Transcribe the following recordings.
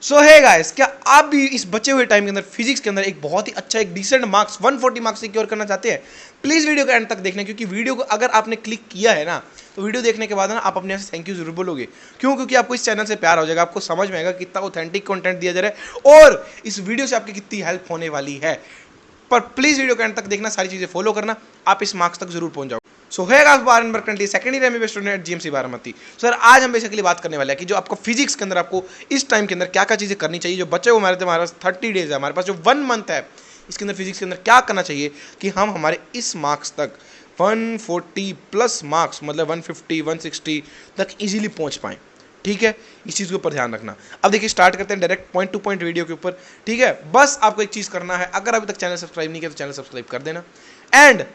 सो है गाइस, क्या आप भी इस बचे हुए टाइम के अंदर फिजिक्स के अंदर एक बहुत ही अच्छा एक डिसेंट मार्क्स 140 मार्क्स सिक्योर करना चाहते हैं? प्लीज़ वीडियो को एंड तक देखना, क्योंकि वीडियो को अगर आपने क्लिक किया है ना तो वीडियो देखने के बाद ना आप अपने यहाँ से थैंक यू जरूर बोलोगे। क्यों? क्योंकि आपको इस चैनल से प्यार हो जाएगा, आपको समझ में आएगा कितना ऑथेंटिक कंटेंट दिया जा रहा है और इस वीडियो से आपकी कितनी हेल्प होने वाली है। पर प्लीज़ वीडियो को एंड तक देखना, सारी चीज़ें फॉलो करना, आप इस मार्क्स तक जरूर पहुंच जाओ। सो है guys, bar number currently second year MBA student at GMC Baramati. Sir आज हम बेसिकली बात करने वाले हैं कि जो आपको फिजिक्स के अंदर आपको इस टाइम के अंदर क्या क्या चीज़ें करनी चाहिए। जो बच्चे हुए हमारे पास 30 डेज है, हमारे पास जो 1 मंथ है, इसके अंदर फिजिक्स के अंदर क्या करना चाहिए कि हम हमारे इस मार्क्स तक 140 प्लस मार्क्स मतलब 150 160 तक इजीली पहुंच पाएं। ठीक है, इस चीज़ के ऊपर ध्यान रखना। अब देखिए स्टार्ट करते हैं direct point two point video के ऊपर। ठीक है, बस आपको एक चीज़ करना है, अगर अभी तक चैनल सब्सक्राइब नहीं किया तो चैनल सब्सक्राइब कर देना एंड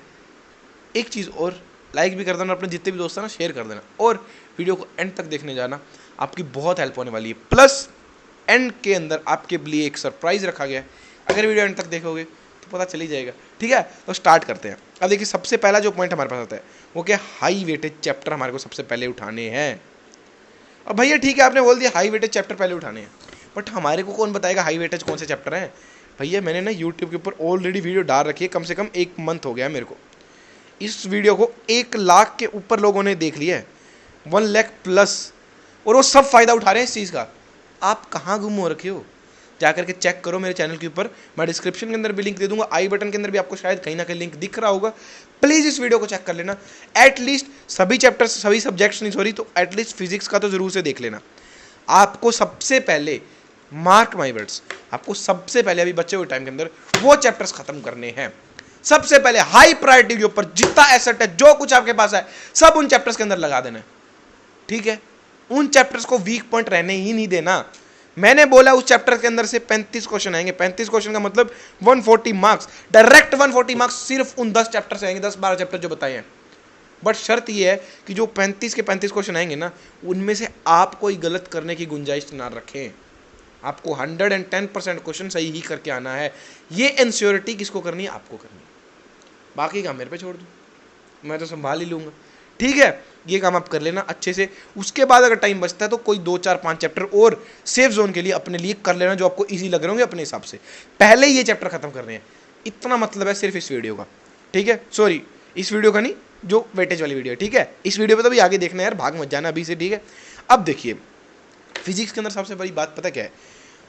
एक चीज़ और, लाइक भी कर देना, अपने जितने भी दोस्त हैं ना शेयर कर देना और वीडियो को एंड तक देखने जाना, आपकी बहुत हेल्प होने वाली है। प्लस एंड के अंदर आपके लिए एक सरप्राइज रखा गया है, अगर वीडियो एंड तक देखोगे तो पता चल ही जाएगा। ठीक है, तो स्टार्ट करते हैं। अब देखिए सबसे पहला जो पॉइंट हमारे पास आता है वो क्या, हाई वेटेज चैप्टर हमारे को सबसे पहले उठाने हैं। अब भैया ठीक है, आपने बोल दिया हाई वेटेज चैप्टर पहले उठाने हैं, बट हमारे को कौन बताएगा हाई वेटेज कौन से चैप्टर हैं? भैया मैंने ना यूट्यूब के ऊपर ऑलरेडी वीडियो डाल रखी है, कम से कम 1 मंथ हो गया मेरे को। इस वीडियो को 1 लाख के ऊपर लोगों ने देख लिया है, 1 लाख प्लस, और वो सब फायदा उठा रहे हैं इस चीज़ का। आप कहाँ गुम हो रखे हो? जा करके चेक करो मेरे चैनल के ऊपर, मैं डिस्क्रिप्शन के अंदर भी लिंक दे दूंगा, आई बटन के अंदर भी आपको शायद कहीं ना कहीं लिंक दिख रहा होगा। प्लीज़ इस वीडियो को चेक कर लेना, एटलीस्ट सभी चैप्टर्स सभी सब्जेक्ट्स नहीं सॉरी, तो एटलीस्ट फिजिक्स का तो जरूर से देख लेना। आपको सबसे पहले, मार्क माई वर्ड्स, आपको सबसे पहले अभी बचे हुए टाइम के अंदर वो चैप्टर्स खत्म करने हैं। सबसे पहले हाई प्रायोरिटी के ऊपर जितना एसेट है, जो कुछ आपके पास है, सब उन चैप्टर्स के अंदर लगा देना है। ठीक है, उन चैप्टर्स को वीक पॉइंट रहने ही नहीं देना। मैंने बोला उस चैप्टर के अंदर से 35 क्वेश्चन आएंगे, 35 क्वेश्चन का मतलब 140 मार्क्स, डायरेक्ट 140 मार्क्स सिर्फ उन 10 चैप्टर से आएंगे, 10-12 चैप्टर जो बताए हैं। बट शर्त यह है कि जो 35 के 35 क्वेश्चन आएंगे ना, उनमें से आप कोई गलत करने की गुंजाइश ना रखें। आपको 110% क्वेश्चन सही ही करके आना है। ये इंश्योरिटी किसको करनी है? आपको करनी है, बाकी काम मेरे पे छोड़ दो, मैं तो संभाल ही लूँगा। ठीक है, ये काम आप कर लेना अच्छे से। उसके बाद अगर टाइम बचता है तो कोई 2 4 5 चैप्टर और सेफ जोन के लिए अपने लिए कर लेना, जो आपको इजी लग रहे होंगे अपने हिसाब से। पहले ये चैप्टर खत्म करने हैं, इतना मतलब है सिर्फ इस वीडियो का। ठीक है, सॉरी इस वीडियो का नहीं, जो वेटेज वाली वीडियो है। ठीक है, इस वीडियो पर तो भी आगे देखना यार, भाग मत जाना अभी से। ठीक है, अब देखिए फिजिक्स के अंदर सबसे बड़ी बात पता क्या है,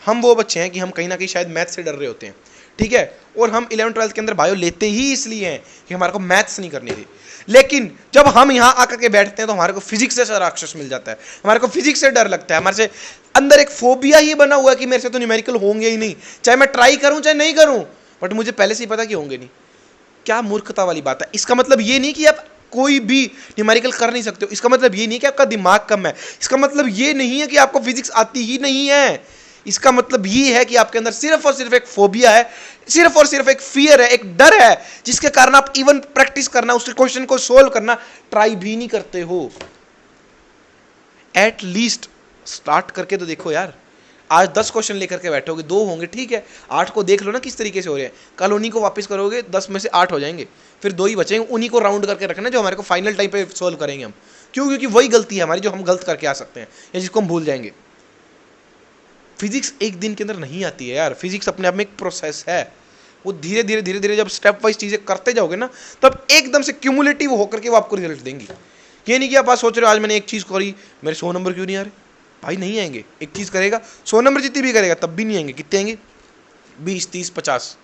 हम वो बच्चे हैं कि हम कहीं ना कहीं शायद मैथ से डर रहे होते हैं। ठीक है, और हम 11th 12th के अंदर बायो लेते ही इसलिए हैं कि हमारे को मैथ्स नहीं करनी थी। लेकिन जब हम यहाँ आकर के बैठते हैं तो हमारे को फिजिक्स से राक्षस मिल जाता है, हमारे को फिजिक्स से डर लगता है, हमारे से अंदर एक फोबिया ही बना हुआ है कि मेरे से तो न्यूमेरिकल होंगे ही नहीं, चाहे मैं ट्राई करूं चाहे नहीं करूं, बट मुझे पहले से ही पता कि होंगे नहीं। क्या मूर्खता वाली बात है। इसका मतलब ये नहीं कि आप कोई भी न्यूमेरिकल कर नहीं सकते हो, इसका मतलब ये नहीं कि आपका दिमाग कम है, इसका मतलब ये नहीं है कि आपको फिजिक्स आती ही नहीं है। इसका मतलब ये है कि आपके अंदर सिर्फ और सिर्फ एक फोबिया है, सिर्फ और सिर्फ एक फियर है, एक डर है, जिसके कारण आप इवन प्रैक्टिस करना, उसके क्वेश्चन को सोल्व करना ट्राई भी नहीं करते हो। एट लीस्ट स्टार्ट करके तो देखो यार। आज 10 क्वेश्चन लेकर के बैठोगे, 2 होंगे, ठीक है, 8 को देख लो ना किस तरीके से हो रहे हैं। कल उन्हीं को वापस करोगे, 10 में से 8 हो जाएंगे, फिर 2 ही बचेंगे, उन्हीं को राउंड करके रखना जो हमारे को फाइनल टाइम पे सोल्व करेंगे हम। क्यों? क्योंकि वही गलती है हमारी जो हम गलत करके आ सकते हैं या जिसको हम भूल जाएंगे। फिजिक्स एक दिन के अंदर नहीं आती है यार, फिजिक्स अपने आप में एक प्रोसेस है। वो धीरे धीरे धीरे धीरे जब स्टेप वाइज चीजें करते जाओगे ना, तब एकदम से क्यूमुलेटिव होकर के वो आपको रिजल्ट देंगी। ये नहीं कि आप सोच रहे हो आज मैंने एक चीज करी, मेरे 100 नंबर क्यों नहीं आ रहे? भाई नहीं आएंगे। एक चीज करेगा 100 नंबर जितनी भी करेगा तब भी नहीं आएंगे। कितने आएंगे? 20 30 50,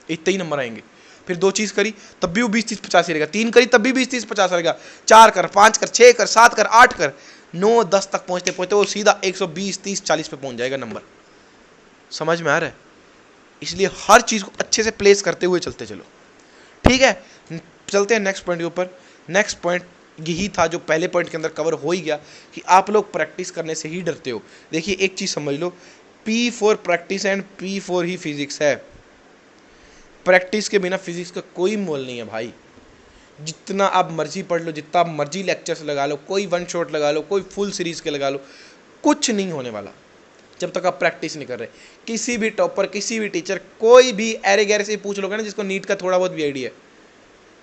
इतने ही नंबर आएंगे। फिर 2 चीज करी तब भी वो 20 30 50 ही रहेगा, 3 करी तब भी 20 30 50 रहेगा, 4 कर, 5 कर, 6 कर, 7 कर, 8 कर, 9 10 तक पहुंचते पहुंचते वो सीधा 120 30 40 पे पहुंच जाएगा नंबर। समझ में आ रहा है? इसलिए हर चीज को अच्छे से प्लेस करते हुए चलते चलो। ठीक है, चलते हैं नेक्स्ट पॉइंट के ऊपर। नेक्स्ट पॉइंट यही था जो पहले पॉइंट के अंदर कवर हो ही गया कि आप लोग प्रैक्टिस करने से ही डरते हो। देखिए एक चीज समझ लो, P for practice and P for he physics है। प्रैक्टिस के बिना फिजिक्स का कोई मोल नहीं है भाई। जितना आप मर्जी पढ़ लो, जितना आप मर्जी लेक्चर्स लगा लो, कोई 1 शॉट लगा लो, कोई फुल सीरीज के लगा लो, कुछ नहीं होने वाला जब तक आप प्रैक्टिस नहीं कर रहे। किसी भी टॉपर, किसी भी टीचर, कोई भी एरे गैरे से पूछ लोगे ना जिसको नीट का थोड़ा बहुत भी आइडिया है,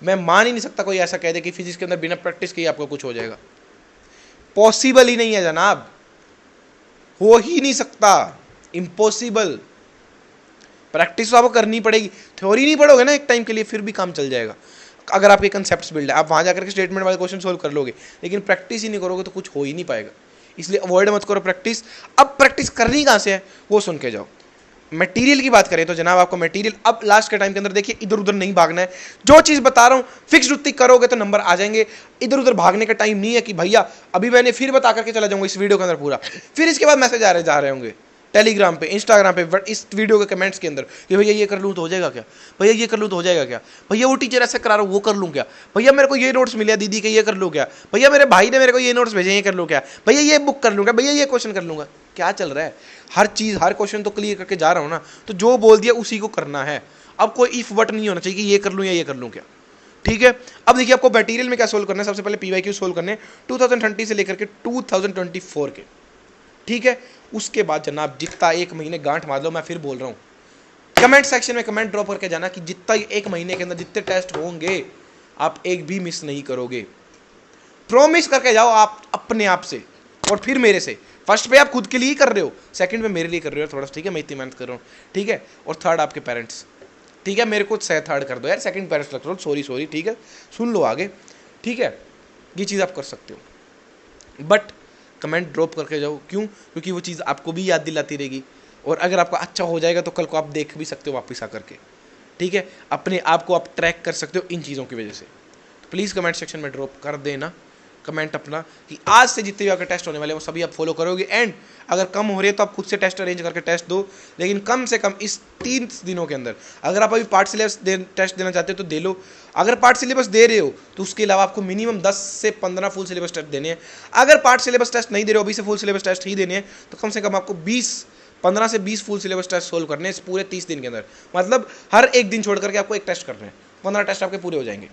मैं मान ही नहीं सकता कोई ऐसा कह दे कि फिजिक्स के अंदर बिना प्रैक्टिस के ही आपको कुछ हो जाएगा। पॉसिबल ही नहीं है जनाब, हो ही नहीं सकता। इम्पॉसिबल। प्रैक्टिस तो आपको करनी पड़ेगी, थ्योरी नहीं पढ़ोगे ना एक टाइम के लिए फिर भी काम चल जाएगा। अगर आपके कंसेप्ट्स बिल्ड है, आप वहाँ जाकर के स्टेटमेंट वाले क्वेश्चन सोल्व कर लोगे, लेकिन प्रैक्टिस ही नहीं करोगे तो कुछ हो ही नहीं पाएगा। इसलिए अवॉइड मत करो प्रैक्टिस। अब प्रैक्टिस करनी कहाँ से है वो सुन के जाओ। मटेरियल की बात करें तो जनाब आपको मटेरियल अब लास्ट के टाइम के अंदर देखिए इधर उधर नहीं भागना है। जो चीज़ बता रहा हूँ फिक्स्ड उतनी करोगे तो नंबर आ जाएंगे। इधर उधर भागने का टाइम नहीं है कि भैया अभी मैंने फिर बता करके चला जाऊंगा इस वीडियो के अंदर पूरा, फिर इसके बाद मैसेज जा रहे होंगे टेलीग्राम पे, इंस्टाग्राम पे, इस वीडियो के कमेंट्स के अंदर कि भैया ये कर लूँ तो हो जाएगा क्या, भैया ये कर लूँ तो हो जाएगा क्या, भैया वो टीचर ऐसा करा रहा हूँ वो कर लूँ क्या, भैया मेरे को ये नोट्स मिले दीदी के ये कर लूँ क्या, भैया मेरे भाई ने मेरे को ये नोट्स भेजे ये कर लूँ क्या, भैया ये बुक कर लूँगा, भैया ये क्वेश्चन कर लूँगा। क्या चल रहा है? हर चीज़ हर क्वेश्चन तो क्लियर करके जा रहा हूँ ना, तो जो बोल दिया उसी को करना है। अब कोई इफ बट नहीं होना चाहिए कि ये कर लूँ या ये कर लूँ क्या। ठीक है, अब देखिए आपको मटेरियल में क्या सोल्व करना है। सबसे पहले PYQ सोल्व करने 2030 से लेकर के 2024 के। ठीक है, उसके बाद जनाब जितना एक महीने गांठ मार लो, मैं फिर बोल रहा हूँ कमेंट सेक्शन में कमेंट ड्रॉप करके जाना कि जितना एक महीने के अंदर जितने टेस्ट होंगे आप एक भी मिस नहीं करोगे। प्रॉमिस करके जाओ आप अपने आप से और फिर मेरे से। फर्स्ट पे आप खुद के लिए ही कर रहे हो, सेकंड पे मेरे लिए कर रहे हो थोड़ा सा, ठीक है, मैं इतनी मेहनत कर रहा हूँ, ठीक है, और थर्ड आपके पेरेंट्स, ठीक है, मेरे को थर्ड कर दो यार, सेकंड पेरेंट्स रख लो, सॉरी, ठीक है, सुन लो आगे, ठीक है, ये चीज़ आप कर सकते हो, बट कमेंट ड्रॉप करके जाओ। क्यों? क्योंकि वो चीज़ आपको भी याद दिलाती रहेगी, और अगर आपका अच्छा हो जाएगा तो कल को आप देख भी सकते हो वापस आकर के, ठीक है, अपने आप को आप ट्रैक कर सकते हो इन चीज़ों की वजह से। तो प्लीज़ कमेंट सेक्शन में ड्रॉप कर देना कमेंट अपना कि आज से जितने भी आपके टेस्ट होने वाले हैं वो सभी आप फॉलो करोगे। एंड अगर कम हो रही है तो आप खुद से टेस्ट अरेंज करके टेस्ट दो, लेकिन कम से कम इस 3 दिनों के अंदर अगर आप अभी पार्ट सिलेबस टेस्ट देना चाहते हो तो दे लो। अगर पार्ट सिलेबस दे रहे हो तो उसके अलावा आपको मिनिमम 10 से 15 फुल सिलेबस टेस्ट देने हैं। अगर पार्ट सिलेबस टेस्ट नहीं दे रहे हो, अभी से फुल सिलेबस टेस्ट ही देने हैं, तो कम से कम आपको 15 से 20 फुल सिलेबस टेस्ट सोल्व करने हैं इस पूरे 30 दिन के अंदर। मतलब हर एक दिन छोड़ करके आपको एक टेस्ट करना है, 15 टेस्ट आपके पूरे हो जाएंगे,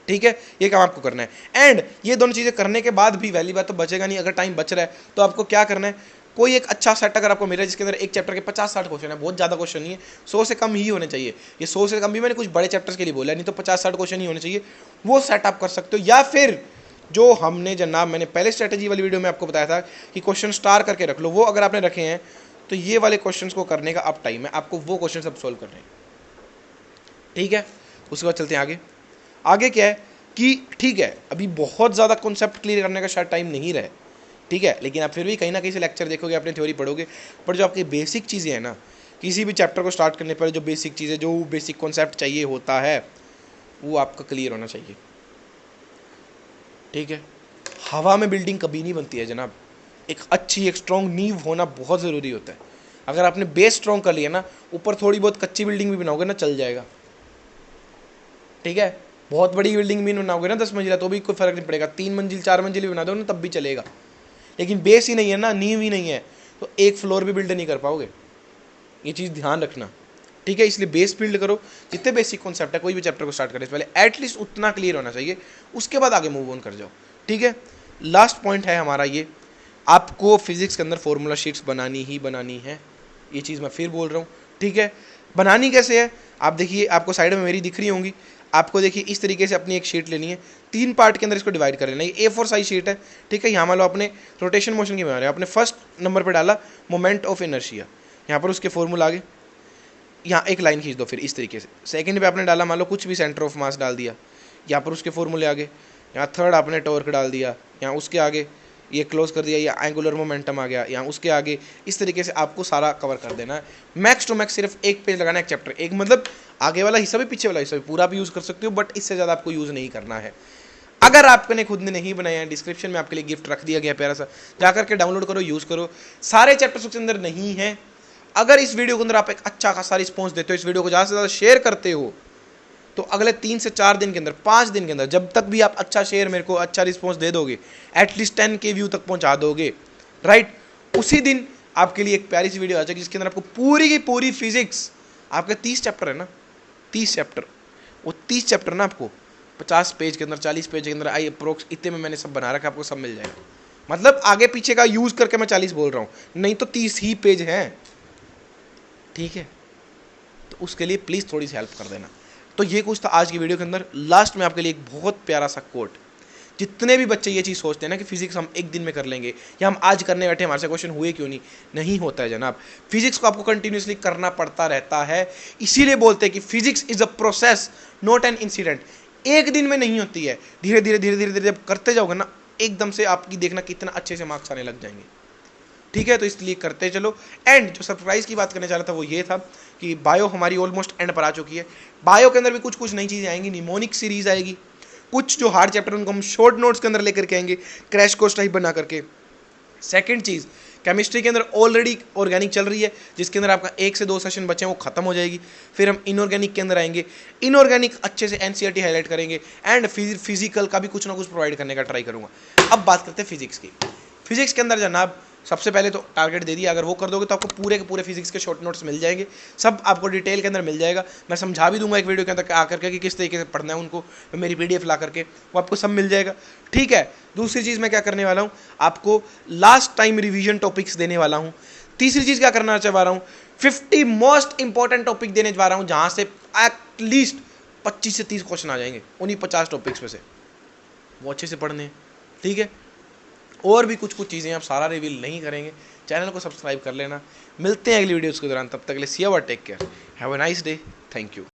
ठीक है, ये काम आपको करना है। एंड ये दोनों चीज़ें करने के बाद भी वैली बात तो बचेगा नहीं। अगर टाइम बच रहा है तो आपको क्या करना है, कोई एक अच्छा सेट अगर आपको मिल रहा है जिसके अंदर एक चैप्टर के 50-60 क्वेश्चन है, बहुत ज़्यादा क्वेश्चन नहीं है, 100 से कम ही होने चाहिए। ये 100 से कम भी मैंने कुछ बड़े चैप्टर्स के लिए बोला, नहीं तो 50-60 क्वेश्चन ही होने चाहिए, वो सेट आप कर सकते हो। या फिर जो हमने जनाब मैंने पहले स्ट्रेटेजी वाली वीडियो में आपको बताया था कि क्वेश्चन स्टार करके रख लो, वो अगर आपने रखे हैं तो ये वाले क्वेश्चन को करने का अब टाइम है, आपको वो क्वेश्चन सब सोल्व करने हैं, ठीक है। उसके बाद चलते हैं आगे। आगे क्या है कि ठीक है अभी बहुत ज़्यादा कॉन्सेप्ट क्लियर करने का शायद टाइम नहीं रहे, ठीक है, लेकिन आप फिर भी कहीं ना कहीं से लेक्चर देखोगे, अपनी थ्योरी पढ़ोगे, पर जो आपकी बेसिक चीज़ें हैं ना, किसी भी चैप्टर को स्टार्ट करने पर जो बेसिक चीज़ें, जो बेसिक कॉन्सेप्ट चाहिए होता है वो आपका क्लियर होना चाहिए, ठीक है। हवा में बिल्डिंग कभी नहीं बनती है जनाब, एक अच्छी एक स्ट्रॉन्ग नींव होना बहुत ज़रूरी होता है। अगर आपने बेस स्ट्रॉन्ग कर लिया ना, ऊपर थोड़ी बहुत कच्ची बिल्डिंग भी बनाओगे ना चल जाएगा, ठीक है। बहुत बड़ी बिल्डिंग भी बनाओगे ना 10 मंजिला तो भी कोई फर्क नहीं पड़ेगा, 3 मंजिल 4 मंजिल भी बना दो ना तब भी चलेगा, लेकिन बेस ही नहीं है ना, नींव ही नहीं है, तो एक फ्लोर भी बिल्ड नहीं कर पाओगे, ये चीज़ ध्यान रखना, ठीक है। इसलिए बेस बिल्ड करो, जितने बेसिक कॉन्सेप्ट है कोई भी चैप्टर को स्टार्ट करने से पहले एटलीस्ट उतना क्लियर होना चाहिए, उसके बाद आगे मूव ऑन कर जाओ, ठीक है। लास्ट पॉइंट है हमारा ये, आपको फिजिक्स के अंदर फॉर्मूला शीट्स बनानी ही बनानी है, ये चीज़ मैं फिर बोल रहा हूँ, ठीक है। बनानी कैसे है आप देखिए, आपको साइड में मेरी दिख रही होंगी, आपको देखिए इस तरीके से अपनी एक शीट लेनी है, 3 पार्ट के अंदर इसको डिवाइड कर लेना है। ये A4 साइज शीट है, ठीक है। यहाँ मान लो अपने रोटेशन मोशन की बना रहे हैं, आपने फर्स्ट नंबर पे डाला मोमेंट ऑफ इनर्शिया, यहाँ पर उसके फॉर्मूला आगे, यहाँ एक लाइन खींच दो फिर इस तरीके से। सेकंड पे आपने डाला मान लो कुछ भी सेंटर ऑफ मास डाल दिया, यहाँ पर उसके फॉर्मूले आगे, यहाँ थर्ड आपने टॉर्क डाल दिया, यहाँ उसके आगे ये क्लोज कर दिया, या एंगुलर मोमेंटम आ गया, यहाँ उसके आगे, इस तरीके से आपको सारा कवर कर देना है। मैक्स टू मैक्स सिर्फ एक पेज लगाना है, एक चैप्टर, एक मतलब आगे वाला हिस्सा भी पीछे वाला हिस्सा भी पूरा भी यूज़ कर सकते हो, बट इससे ज़्यादा आपको यूज़ नहीं करना है। अगर आपने खुद ने नहीं बनाया है, डिस्क्रिप्शन में आपके लिए गिफ्ट रख दिया गया प्यारा सा, जाकर के डाउनलोड करो, यूज़ करो। सारे चैप्टर्स उसके अंदर नहीं है। अगर इस वीडियो के अंदर आप एक अच्छा खासा रिस्पॉन्स देते हो, इस वीडियो को ज़्यादा से ज़्यादा शेयर करते हो, तो अगले 3 से 4 दिन के अंदर, 5 दिन के अंदर, जब तक भी आप अच्छा शेयर मेरे को अच्छा रिस्पॉन्स दे दोगे, एटलीस्ट 10K व्यू तक पहुंचा दोगे, राइट, उसी दिन आपके लिए एक प्यारी सी वीडियो आ जाएगी जिसके अंदर आपको पूरी की पूरी फिजिक्स, आपके 30 चैप्टर है ना, 30 चैप्टर, वो 30 चैप्टर ना आपको 50 पेज के अंदर, 40 पेज के अंदर, आई अप्रोक्स इतने में मैंने सब बना रखा, आपको सब मिल जाएगा। मतलब आगे पीछे का यूज़ करके मैं 40 बोल रहा हूँ, नहीं तो 30 ही पेज हैं, ठीक है। तो उसके लिए प्लीज़ थोड़ी सी हेल्प कर देना। तो ये कुछ था आज की वीडियो के अंदर। लास्ट में आपके लिए एक बहुत प्यारा सा कोट, जितने भी बच्चे ये चीज़ सोचते हैं ना कि फिजिक्स हम एक दिन में कर लेंगे या हम आज करने बैठे हमारे से क्वेश्चन हुए क्यों नहीं होता है जनाब। फिजिक्स को आपको कंटिन्यूसली करना पड़ता रहता है, इसीलिए बोलते हैं कि physics is a process not an incident. एक दिन में नहीं होती है, धीरे धीरे धीरे धीरे धीरे जब करते जाओगे ना एकदम से आपकी देखना कितना अच्छे से मार्क्स आने लग जाएंगे। ठीक है, तो इसलिए करते चलो। एंड जो सरप्राइज की बात करने जा रहा था वो ये था कि बायो हमारी ऑलमोस्ट एंड पर आ चुकी है। बायो के अंदर भी कुछ कुछ नई चीज़ें आएंगी, निमोनिक सीरीज आएगी, कुछ जो हार्ड चैप्टर उनको हम शॉर्ट नोट्स के अंदर लेकर के आएंगे, क्रैश कोर्स टाइप बना करके। सेकंड चीज़, केमिस्ट्री के अंदर ऑलरेडी ऑर्गेनिक चल रही है, जिसके अंदर आपका 1 से 2 सेशन बचे हैं वो खत्म हो जाएगी। फिर हम इनऑर्गेनिक के अंदर आएंगे, इनऑर्गेनिक अच्छे से एनसीईआरटी हाईलाइट करेंगे एंड फिजिकल का भी कुछ ना कुछ प्रोवाइड करने का ट्राई करूँगा। अब बात करते हैं फिजिक्स की। फिजिक्स के अंदर जनाब सबसे पहले तो टारगेट दे दिया, अगर वो कर दोगे तो आपको पूरे के पूरे फिजिक्स के शॉर्ट नोट्स मिल जाएंगे, सब आपको डिटेल के अंदर मिल जाएगा। मैं समझा भी दूंगा एक वीडियो के अंदर आकर के कि किस तरीके से पढ़ना है उनको, मेरी पीडीएफ ला करके वो आपको सब मिल जाएगा। ठीक है, दूसरी चीज़ मैं क्या करने वाला हूँ, आपको लास्ट टाइम रिवीजन टॉपिक्स देने वाला हूँ। तीसरी चीज़ क्या करना चाह रहा हूँ, 50 मोस्ट इंपॉर्टेंट टॉपिक देने जा रहा हूँ, जहाँ से एटलीस्ट 25 से 30 क्वेश्चन आ जाएंगे उन्हीं 50 टॉपिक्स में से, वो अच्छे से पढ़ने। ठीक है, और भी कुछ चीज़ें आप सारा रिवील नहीं करेंगे, चैनल को सब्सक्राइब कर लेना। मिलते हैं अगली वीडियोज़ के दौरान, तब तक के लिए see you, take care, have a nice day, thank you.